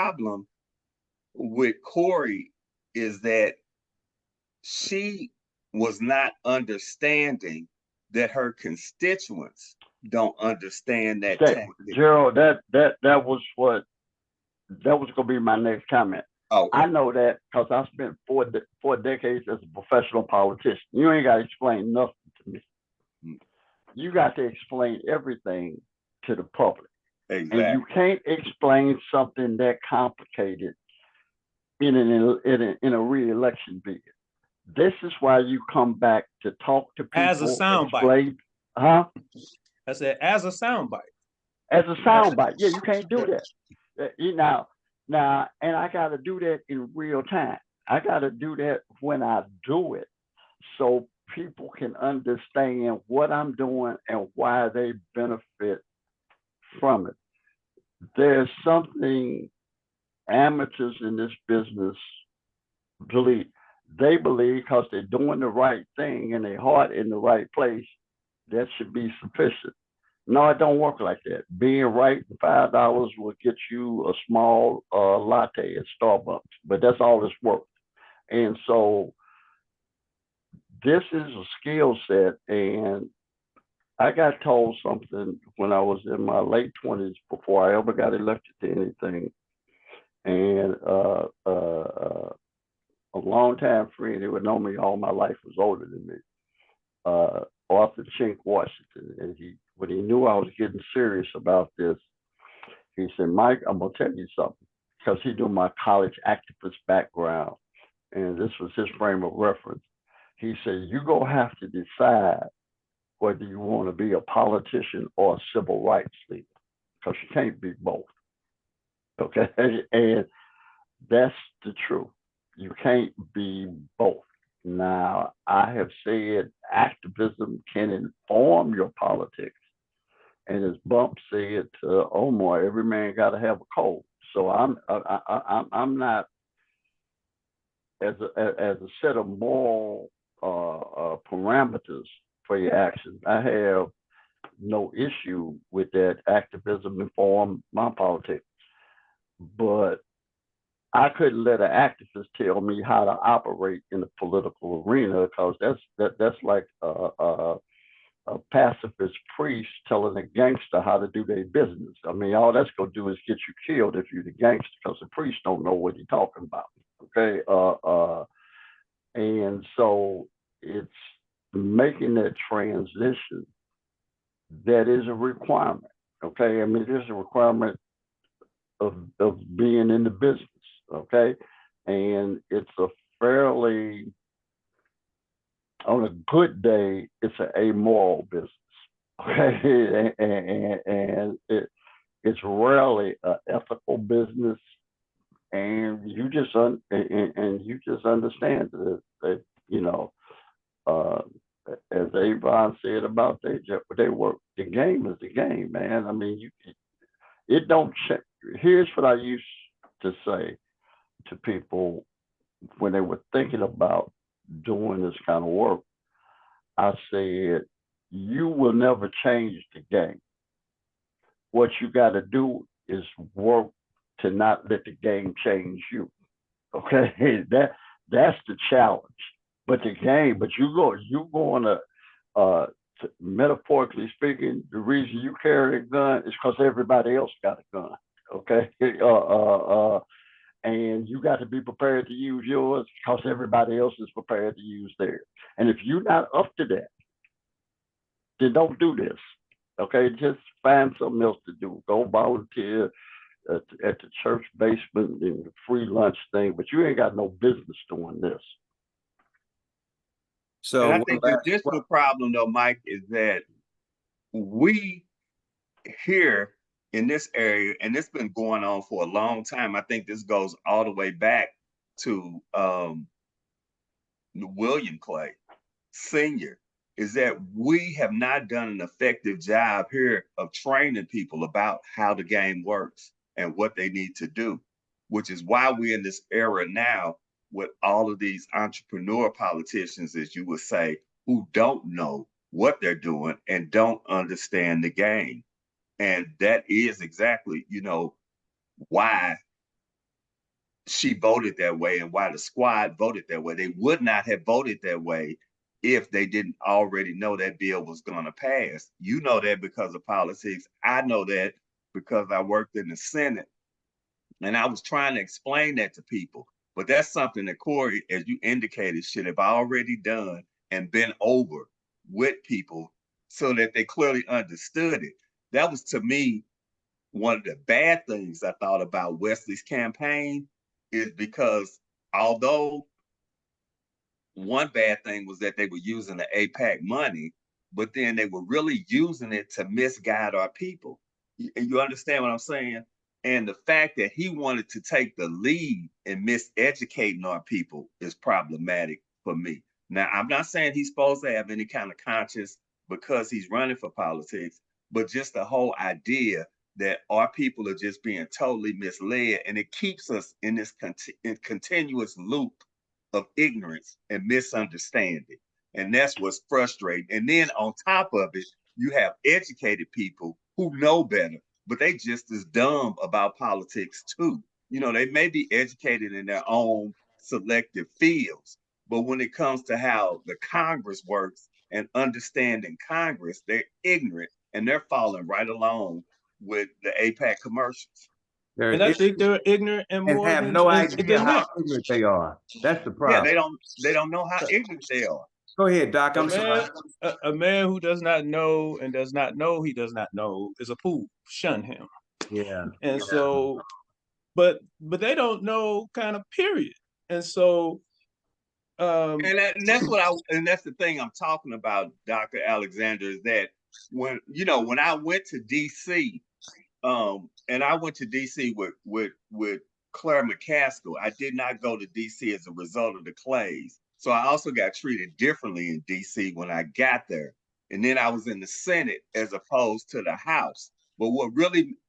problem with Corey is that she was not understanding that her constituents don't understand that tactic. Gerald, that was going to be my next comment. Okay. I know that because I spent 4 decades as a professional politician. You ain't got to explain nothing to me. Mm. You got to explain everything to the public. Exactly. And you can't explain something that complicated in a re-election bid. This is why you come back to talk to people. As a soundbite. Huh? I said, as a soundbite. As a soundbite. Yeah, you can't do that. Now, and I got to do that in real time. I got to do that when I do it so people can understand what I'm doing and why they benefit from it. There's something amateurs in this business believe. They believe because they're doing the right thing and their heart in the right place, that should be sufficient. No, it don't work like that. Being right, $5 will get you a small latte at Starbucks, but that's all it's worth. And so this is a skill set, and I got told something when I was in my late 20s before I ever got elected to anything. And a longtime friend who had known me all my life was older than me, Arthur Chink Washington. And when he knew I was getting serious about this, he said, Mike, I'm going to tell you something. Because he knew my college activist background, and this was his frame of reference. He said, you're going to have to decide whether you want to be a politician or a civil rights leader, because you can't be both. Okay? And that's the truth. You can't be both. Now, I have said activism can inform your politics. And as Bump said to Omar, every man got to have a code. So I'm not as a set of moral parameters for your actions. I have no issue with that activism inform my politics, but I couldn't let an activist tell me how to operate in the political arena, because that's like a pacifist priest telling a gangster how to do their business. I mean, all that's gonna do is get you killed if you're the gangster, because the priest don't know what he's talking about. Okay, and so it's making that transition that is a requirement. Okay, I mean, there's a requirement of being in the business. Okay, and it's a fairly, on a good day, it's an amoral business. Okay, and it's rarely an ethical business, and you just you just understand that uh, as Avon said about they work. The game is the game, man. I mean, it don't check. Here's what I used to say to people when they were thinking about doing this kind of work. I said, you will never change the game. What you got to do is work to not let the game change you. Okay, that's the challenge. But the game, but you're going metaphorically speaking, the reason you carry a gun is because everybody else got a gun. Okay, and you got to be prepared to use yours because everybody else is prepared to use theirs. And if you're not up to that, then don't do this. Okay, just find something else to do. Go volunteer at the church basement and the free lunch thing, but you ain't got no business doing this. So, and I think the additional problem, though, Mike, is that we here in this area, and it's been going on for a long time. I think this goes all the way back to William Clay Sr., is that we have not done an effective job here of training people about how the game works and what they need to do, which is why we're in this era now with all of these entrepreneur politicians, as you would say, who don't know what they're doing and don't understand the game. And that is exactly, why she voted that way and why the squad voted that way. They would not have voted that way if they didn't already know that bill was going to pass. You know that because of politics. I know that because I worked in the Senate, and I was trying to explain that to people. But that's something that Corey, as you indicated, should have already done and been over with people so that they clearly understood it. That was, to me, one of the bad things I thought about Wesley's campaign, is because although one bad thing was that they were using the APAC money, but then they were really using it to misguide our people. You understand what I'm saying? And the fact that he wanted to take the lead in miseducating our people is problematic for me. Now, I'm not saying he's supposed to have any kind of conscience because he's running for politics, but just the whole idea that our people are just being totally misled, and it keeps us in this continuous loop of ignorance and misunderstanding. And that's what's frustrating. And then on top of it, you have educated people who know better, but they just as dumb about politics too. You know, they may be educated in their own selective fields, but when it comes to how the Congress works and understanding Congress, they're ignorant and they're falling right along with the APAC commercials. And I think they're ignorant and more have than, no idea than how that. ignorant they are. That's the Yeah, problem. they don't know how ignorant they are. Go ahead, Doc. I'm sorry. A man who does not know and does not know he does not know is a fool. Shun him. Yeah. And so, but they don't know, kind of, period. And so, and that's that's the thing I'm talking about, Dr. Alexander, is that when I went to DC, and I went to DC with Claire McCaskill, I did not go to DC as a result of the Clays. So I also got treated differently in DC when I got there. And then I was in the Senate as opposed to the House. But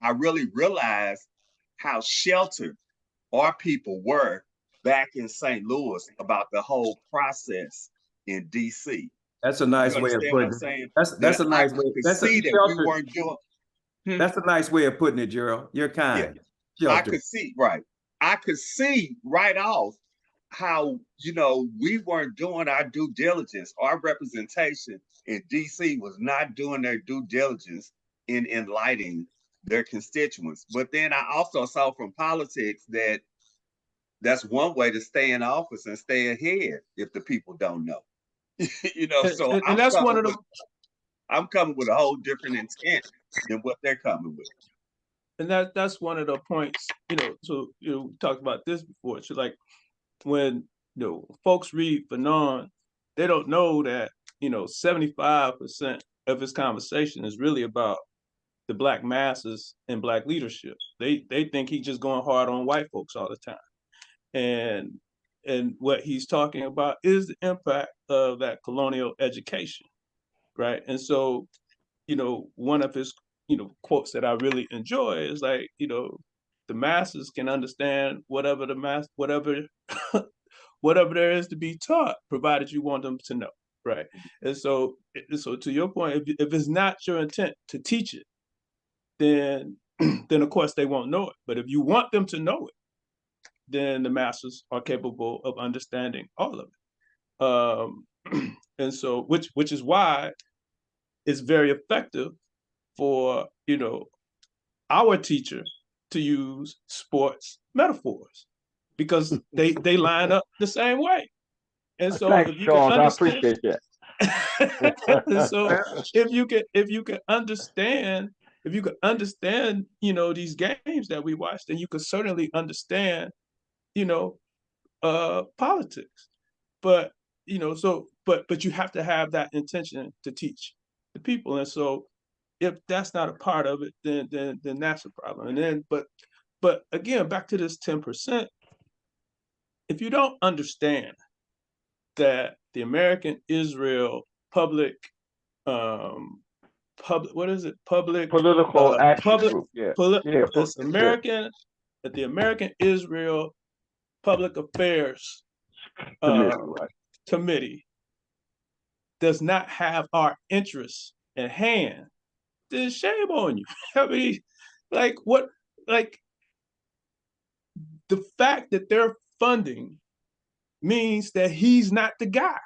I really realized how sheltered our people were back in St. Louis about the whole process in DC. That's a nice You way of understand what putting I'm it. saying? That's a nice way. To That's a see that we sheltered. weren't doing. That's a nice way of putting it, Jerryl. You're kind. Yeah, I Sheltered. could see, right. I could see right off how, we weren't doing our due diligence. Our representation in DC was not doing their due diligence in enlightening their constituents. But then I also saw from politics that that's one way to stay in office and stay ahead if the people don't know. So and that's one of the, I'm coming with a whole different intent than what they're coming with. and that's one of the points, so we talked about this before. So, like, when folks read Fanon, they don't know that 75% of his conversation is really about the Black masses and Black leadership. They think he's just going hard on white folks all the time, and what he's talking about is the impact of that colonial education, right? And so, one of his quotes that I really enjoy is like, the masses can understand whatever whatever there is to be taught, provided you want them to know, right? And so to your point, if it's not your intent to teach it, then of course they won't know it. But if you want them to know it, then the masses are capable of understanding all of it. And so, which is why it's very effective for our teacher to use sports metaphors, because they line up the same way. And so, thanks, if you Charles. can I understand, appreciate that. so if you can understand, these games that we watch, then you could certainly understand politics. But but you have to have that intention to teach the people. And so, if that's not a part of it, then that's a problem. And then, but again, back to this 10%. If you don't understand that the American Israel public, what is it? Political action group. Yeah. It's American, that the American Israel Public Affairs Committee does not have our interests at hand, then shame on you. I mean, like, what, like, the fact that they're funding means that he's not the guy.